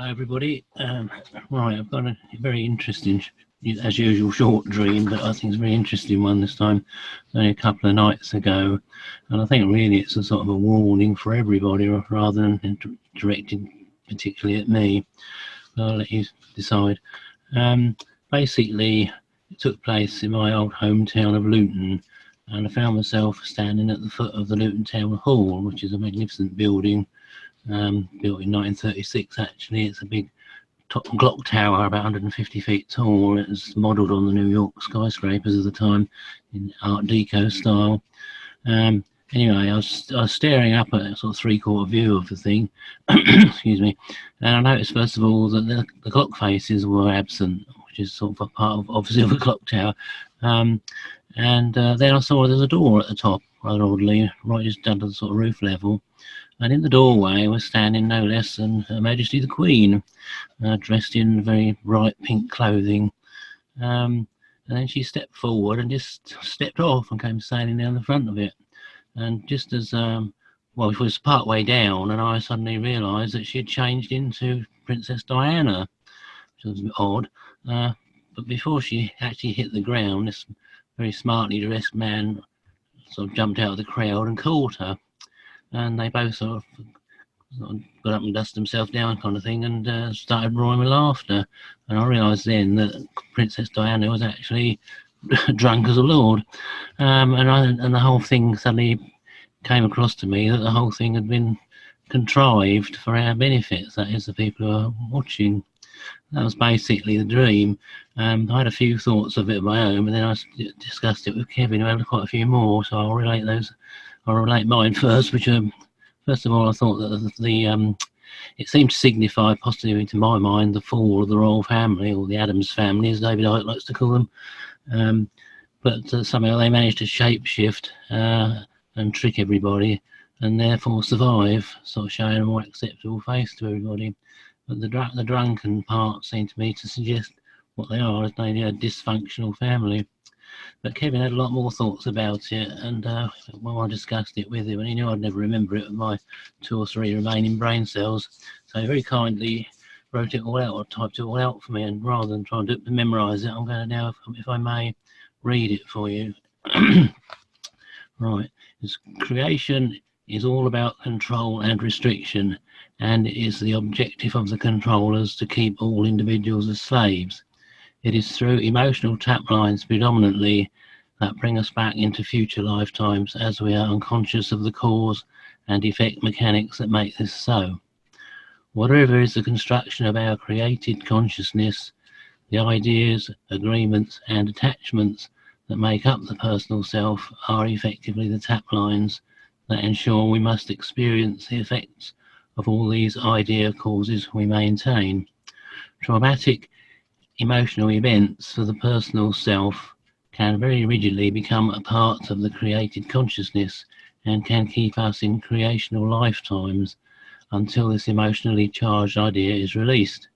Hi everybody. Right, I've got a very interesting, as usual, short dream, but I think it's a very interesting one this time. Only a couple of nights ago, and I think really it's a sort of a warning for everybody, rather than directed particularly at me. But I'll let you decide. Basically, it took place in my old hometown of Luton, and I found myself standing at the foot of the Luton Town Hall, which is a magnificent building. Built in 1936 actually. It's a big clock tower about 150 feet tall. It was modelled on the New York skyscrapers of the time in Art Deco style. Anyway, I was staring up at a sort of three-quarter view of the thing, excuse me, and I noticed first of all that the clock faces were absent, which is sort of a part of obviously of a clock tower. And then I saw there's a door at the top, rather oddly, right just under the sort of roof level. And in the doorway was standing no less than Her Majesty the Queen, dressed in very bright pink clothing. And then she stepped forward and just stepped off and came sailing down the front of it. And just as, well, it was part way down, and I suddenly realised that she had changed into Princess Diana, which was a bit odd. But before she actually hit the ground, this very smartly dressed man sort of jumped out of the crowd and caught her. And they both sort of got up and dusted themselves down kind of thing, and started roaring with laughter. And I realised then that Princess Diana was actually drunk as a lord. And the whole thing suddenly came across to me that the whole thing had been contrived for our benefits, that is, the people who are watching. That was basically the dream. I had a few thoughts of it of my own, and then I discussed it with Kevin, who had quite a few more, so I'll relate those. I'll relate mine first, which first of all, I thought that it seemed to signify, possibly to my mind, the fall of the royal family, or the Adams family, as David Icke likes to call them. But somehow they managed to shapeshift and trick everybody, and therefore survive, sort of showing a more acceptable face to everybody. But the drunken part seemed to me to suggest what they are, as they a dysfunctional family. But Kevin had a lot more thoughts about it, and well, I discussed it with him, and he knew I'd never remember it with my 2 or 3 remaining brain cells. So he very kindly wrote it all out, or typed it all out for me, and rather than trying to memorise it, I'm going to now, if I may, read it for you. Right. Creation is all about control and restriction, and it is the objective of the controllers to keep all individuals as slaves. It is through emotional tap lines predominantly that bring us back into future lifetimes, as we are unconscious of the cause and effect mechanics that make this so. Whatever is the construction of our created consciousness, the ideas, agreements and attachments that make up the personal self are effectively the tap lines that ensure we must experience the effects of all these idea causes we maintain. Traumatic emotional events for the personal self can very rigidly become a part of the created consciousness and can keep us in creational lifetimes until this emotionally charged idea is released.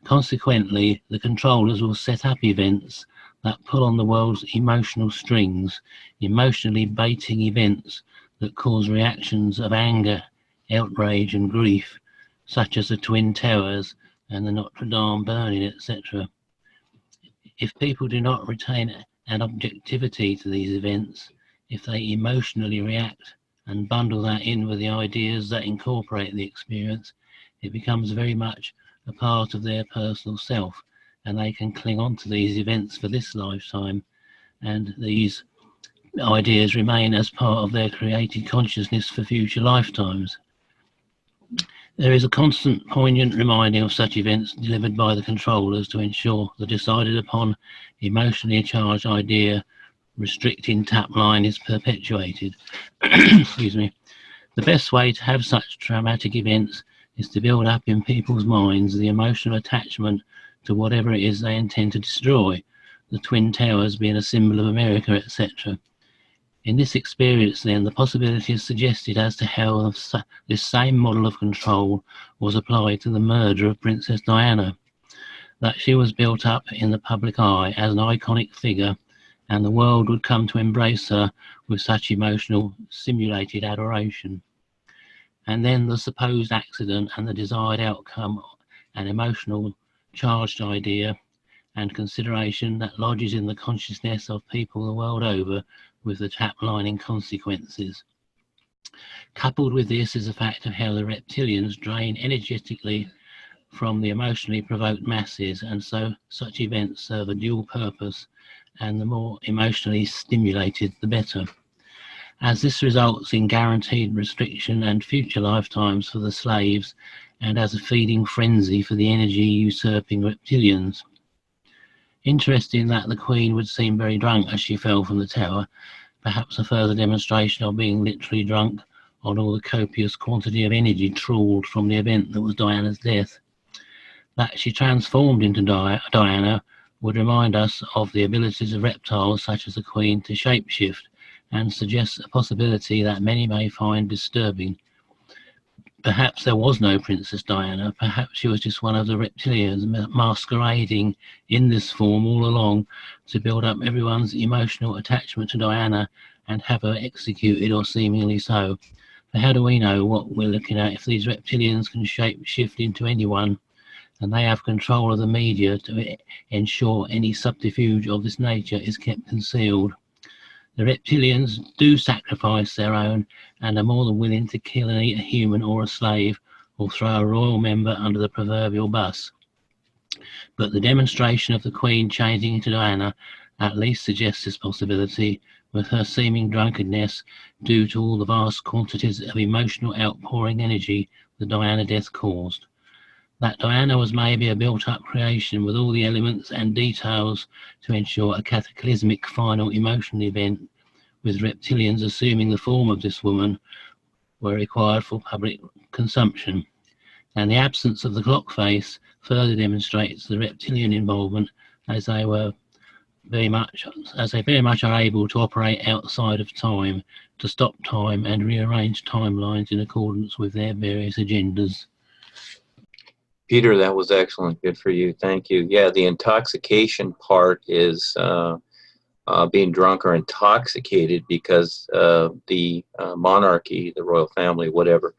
Consequently, the controllers will set up events that pull on the world's emotional strings, emotionally baiting events that cause reactions of anger, outrage and grief, such as the Twin Towers and the Notre Dame burning, etc. If people do not retain an objectivity to these events, if they emotionally react and bundle that in with the ideas that incorporate the experience, it becomes very much a part of their personal self, and they can cling on to these events for this lifetime, and these ideas remain as part of their created consciousness for future lifetimes. There is a constant poignant reminding of such events delivered by the controllers to ensure the decided upon emotionally charged idea restricting tap line is perpetuated. Excuse me. The best way to have such traumatic events is to build up in people's minds the emotional attachment to whatever it is they intend to destroy, the Twin Towers being a symbol of America, etc. In this experience, then, the possibility is suggested as to how this same model of control was applied to the murder of Princess Diana, that she was built up in the public eye as an iconic figure, and the world would come to embrace her with such emotional, simulated adoration. And then the supposed accident and the desired outcome an emotional charged idea and consideration that lodges in the consciousness of people the world over, with the tap-lining consequences. Coupled with this is the fact of how the reptilians drain energetically from the emotionally provoked masses, and so such events serve a dual purpose, and the more emotionally stimulated the better, as this results in guaranteed restriction and future lifetimes for the slaves, and as a feeding frenzy for the energy usurping reptilians. Interesting that the Queen would seem very drunk as she fell from the tower, perhaps a further demonstration of being literally drunk on all the copious quantity of energy trawled from the event that was Diana's death. That she transformed into Diana would remind us of the abilities of reptiles such as the Queen to shapeshift, and suggests a possibility that many may find disturbing. Perhaps there was no Princess Diana, perhaps she was just one of the reptilians masquerading in this form all along to build up everyone's emotional attachment to Diana and have her executed, or seemingly so. But how do we know what we're looking at if these reptilians can shape-shift into anyone, and they have control of the media to ensure any subterfuge of this nature is kept concealed? The reptilians do sacrifice their own and are more than willing to kill and eat a human or a slave, or throw a royal member under the proverbial bus. But the demonstration of the Queen changing into Diana at least suggests this possibility, with her seeming drunkenness due to all the vast quantities of emotional outpouring energy the Diana death caused. That Diana was maybe a built-up creation with all the elements and details to ensure a cataclysmic final emotional event, with reptilians assuming the form of this woman, were required for public consumption. And the absence of the clock face further demonstrates the reptilian involvement, as they very much are able to operate outside of time, to stop time and rearrange timelines in accordance with their various agendas. Peter, that was excellent. Good for you. Thank you. Yeah, the intoxication part is being drunk or intoxicated because the monarchy, the royal family, whatever,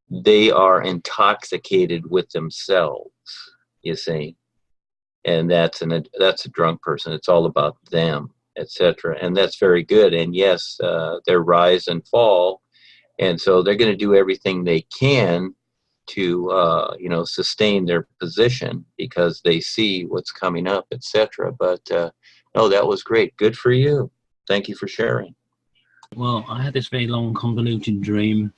they are intoxicated with themselves, you see. And that's a drunk person. It's all about them, etc. And that's very good. And yes, their rise and fall. And so they're going to do everything they can to sustain their position because they see what's coming up, etc. But no, that was great. Good for you. Thank you for sharing. Well, I had this very long, convoluted dream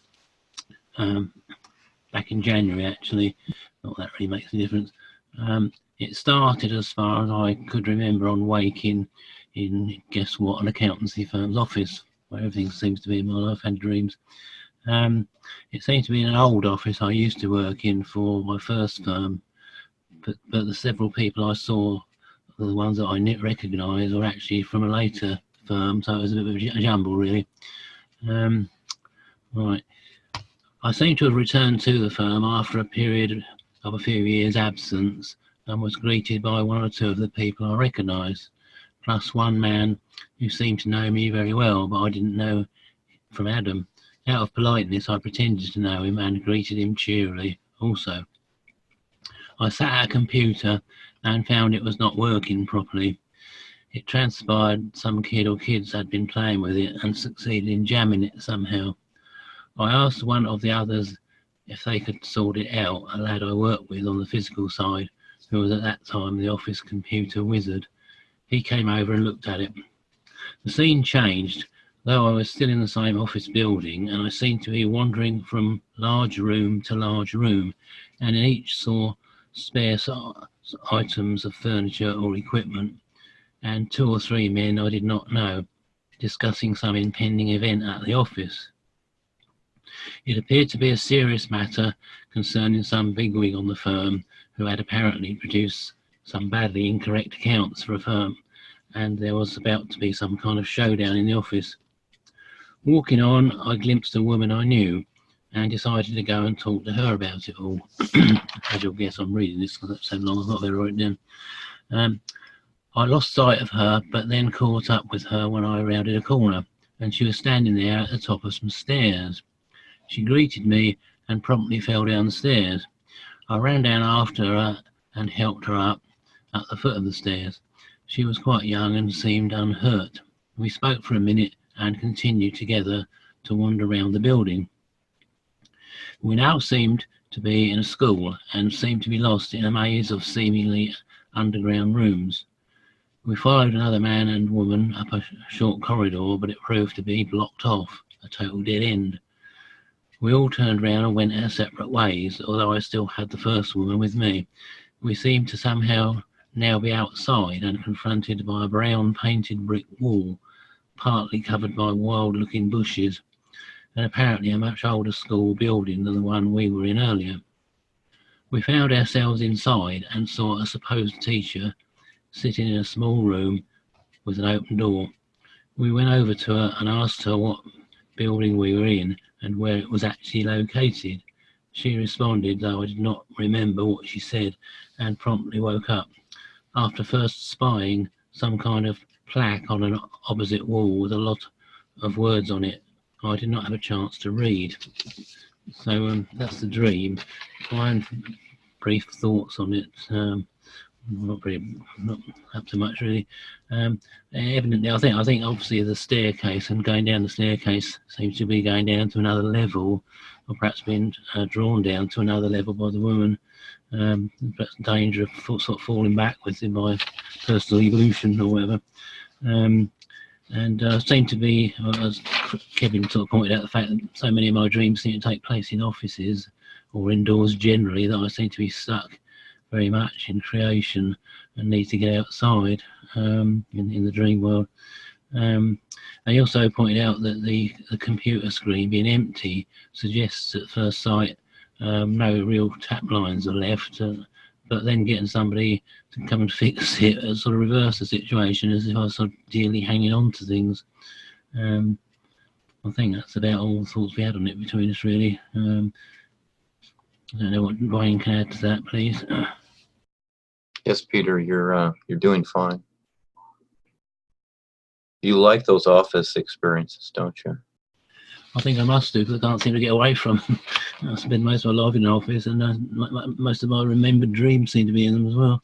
back in January, actually. Not that really makes a difference. It started, as far as I could remember, on waking in, guess what, an accountancy firm's office, where everything seems to be in my life. I've had dreams. It seemed to be in an old office I used to work in for my first firm, but the several people I saw, the ones that I recognised, were actually from a later firm, so it was a bit of a jumble, really. Right. I seem to have returned to the firm after a period of a few years' absence, and was greeted by one or two of the people I recognised, plus one man who seemed to know me very well, but I didn't know from Adam. Out of politeness, I pretended to know him and greeted him cheerily also. I sat at a computer and found it was not working properly. It transpired some kid or kids had been playing with it and succeeded in jamming it somehow. I asked one of the others if they could sort it out, a lad I worked with on the physical side, who was at that time the office computer wizard. He came over and looked at it. The scene changed, though I was still in the same office building, and I seemed to be wandering from large room to large room, and in each saw spare items of furniture or equipment, and 2 or 3 men I did not know, discussing some impending event at the office. It appeared to be a serious matter concerning some bigwig on the firm who had apparently produced some badly incorrect accounts for a firm, and there was about to be some kind of showdown in the office. Walking on, I glimpsed a woman I knew and decided to go and talk to her about it all. As you'll guess, I'm reading this because that's so long I've got to write it down. I lost sight of her, but then caught up with her when I rounded a corner, and she was standing there at the top of some stairs. She greeted me and promptly fell down the stairs. I ran down after her and helped her up at the foot of the stairs. She was quite young and seemed unhurt. We spoke for a minute and continued together to wander round the building. We now seemed to be in a school and seemed to be lost in a maze of seemingly underground rooms. We followed another man and woman up a short corridor, but it proved to be blocked off, a total dead end. We all turned round and went our separate ways, although I still had the first woman with me. We seemed to somehow now be outside and confronted by a brown painted brick wall, partly covered by wild-looking bushes, and apparently a much older school building than the one we were in earlier. We found ourselves inside and saw a supposed teacher sitting in a small room with an open door. We went over to her and asked her what building we were in and where it was actually located. She responded, though I did not remember what she said, and promptly woke up. After first spying some kind of plaque on an opposite wall with a lot of words on it, I did not have a chance to read. So that's the dream. My own brief thoughts on it. Not up to much really. Evidently, I think obviously the staircase and going down the staircase seems to be going down to another level, or perhaps being drawn down to another level by the woman. Perhaps danger of sort of falling backwards in my personal evolution or whatever. Seemed to be, as Kevin sort of pointed out, the fact that so many of my dreams seem to take place in offices or indoors generally, that I seem to be stuck very much in creation and need to get outside in the dream world. They also pointed out that the computer screen being empty suggests at first sight no real tap lines are left, but then getting somebody to come and fix it sort of reverse the situation, as if I was sort of dearly hanging on to things. I think that's about all the thoughts we had on it between us, really. I don't know what Ryan can add to that, please. Yes, Peter, you're doing fine. You like those office experiences, don't you? I think I must do, because I can't seem to get away from them. I spend most of my life in an office, and most of my remembered dreams seem to be in them as well.